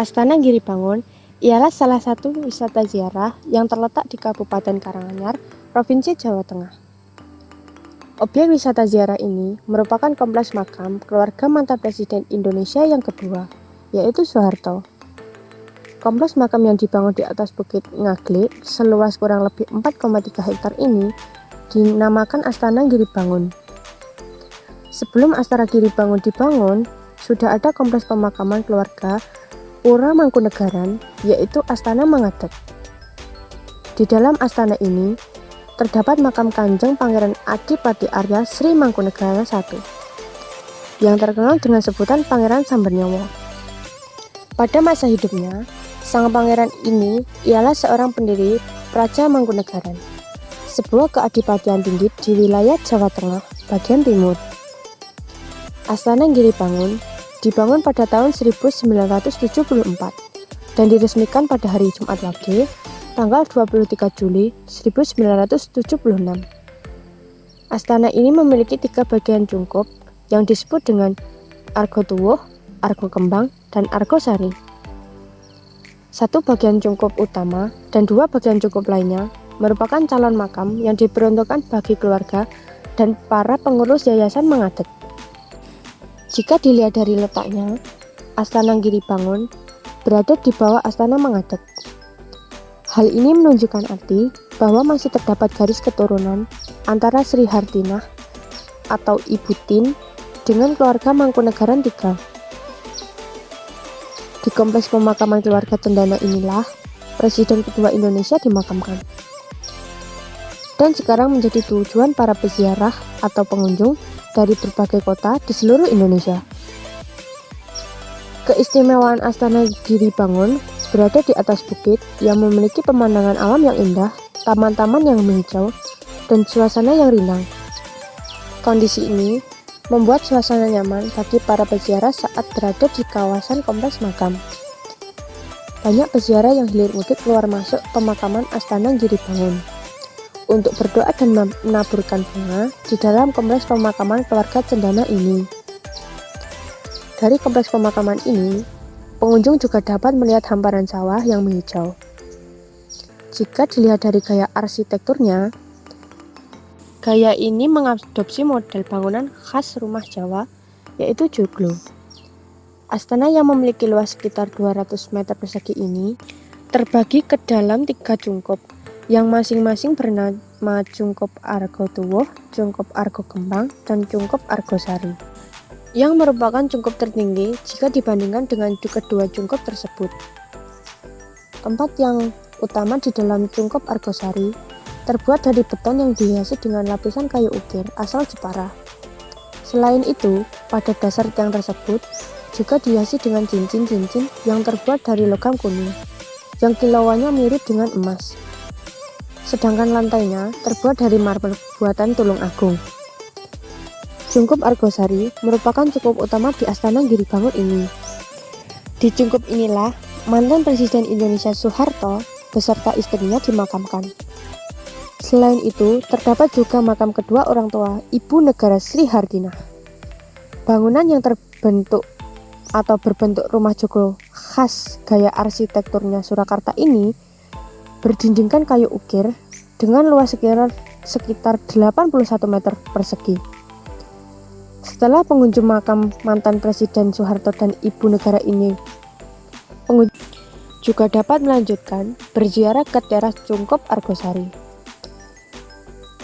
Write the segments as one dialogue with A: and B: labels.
A: Astana Giribangun ialah salah satu wisata ziarah yang terletak di Kabupaten Karanganyar, Provinsi Jawa Tengah. Objek wisata ziarah ini merupakan kompleks makam keluarga mantan Presiden Indonesia yang kedua, yaitu Soeharto. Kompleks makam yang dibangun di atas Bukit Ngaglik seluas kurang lebih 4,3 hektar ini dinamakan Astana Giribangun. Sebelum Astana Giribangun dibangun, sudah ada kompleks pemakaman keluarga Pura Mangkunegaran, yaitu Astana Mangadeg. Di dalam astana ini terdapat makam Kanjeng Pangeran Adipati Arya Sri Mangkunegara I, yang terkenal dengan sebutan Pangeran Sambernyawa. Pada masa hidupnya, sang pangeran ini ialah seorang pendiri Praja Mangkunegaran, sebuah keadipatian tinggi di wilayah Jawa Tengah bagian timur. Astana Giribangun dibangun pada tahun 1974 dan diresmikan pada hari Jumat Wage, tanggal 23 Juli 1976. Astana ini memiliki 3 bagian cungkup yang disebut dengan Argo Tuwuh, Argo Kembang, dan Argo Sari. 1 bagian cungkup utama dan 2 bagian cungkup lainnya merupakan calon makam yang diperuntukkan bagi keluarga dan para pengurus Yayasan Mangadeg. Jika dilihat dari letaknya, Astana Giribangun berada di bawah Astana Mangadeg. Hal ini menunjukkan arti bahwa masih terdapat garis keturunan antara Sri Hartinah atau Ibu Tin dengan keluarga Mangkunegaran III. Di kompleks pemakaman keluarga Cendana inilah Presiden kedua Indonesia dimakamkan. Dan sekarang menjadi tujuan para peziarah atau pengunjung dari berbagai kota di seluruh Indonesia. Keistimewaan Astana Giribangun berada di atas bukit yang memiliki pemandangan alam yang indah, taman-taman yang menghijau, dan suasana yang rindang. Kondisi ini membuat suasana nyaman bagi para peziarah saat berada di kawasan kompleks makam. Banyak peziarah yang hilir mudik keluar masuk pemakaman Astana Giribangun untuk berdoa dan menaburkan bunga di dalam kompleks pemakaman keluarga Cendana ini. Dari kompleks pemakaman ini, pengunjung juga dapat melihat hamparan sawah yang menghijau. Jika dilihat dari gaya arsitekturnya, gaya ini mengadopsi model bangunan khas rumah Jawa, yaitu joglo. Astana yang memiliki luas sekitar 200 meter persegi ini terbagi ke dalam 3 cungkup, yang masing-masing bernama Cungkup Argo Tuwuh, Cungkup Argo Kembang, dan Cungkup Argo Sari, yang merupakan cungkup tertinggi jika dibandingkan dengan kedua cungkup tersebut. Tempat yang utama di dalam Cungkup Argo Sari terbuat dari beton yang dihiasi dengan lapisan kayu ukir asal Jepara. Selain itu, pada dasar tiang tersebut juga dihiasi dengan cincin-cincin yang terbuat dari logam kuning, yang kilauannya mirip dengan emas. Sedangkan lantainya terbuat dari marmer buatan Tulung Agung. Cungkup Argo Sari merupakan cungkup utama di Astana Giribangun ini. Di cungkup inilah mantan Presiden Indonesia Soeharto beserta istrinya dimakamkan. Selain itu, terdapat juga makam kedua orang tua Ibu Negara Sri Hartinah. Bangunan yang terbentuk atau berbentuk rumah joglo khas gaya arsitekturnya Surakarta ini berdindingkan kayu ukir dengan luas sekitar 81 meter persegi. Setelah pengunjung makam mantan Presiden Soeharto dan Ibu Negara ini, pengunjung juga dapat melanjutkan berziarah ke teras Cungkup Argosari.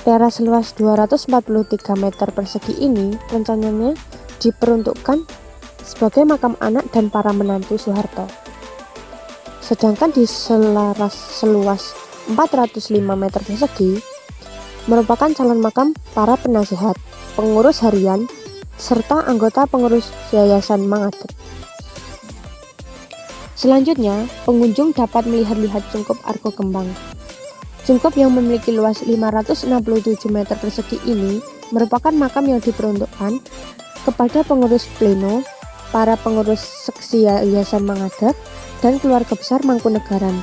A: Teras seluas 243 meter persegi ini rencananya diperuntukkan sebagai makam anak dan para menantu Soeharto. Sedangkan di seluas 405 meter persegi merupakan calon makam para penasihat, pengurus harian, serta anggota pengurus Yayasan Mangadeg. Selanjutnya, pengunjung dapat melihat Cungkup Argo Kembang. Cungkup yang memiliki luas 567 meter persegi ini merupakan makam yang diperuntukkan kepada pengurus pleno, para pengurus seksi Yayasan Mangadeg, dan keluarga besar Mangkunegaran.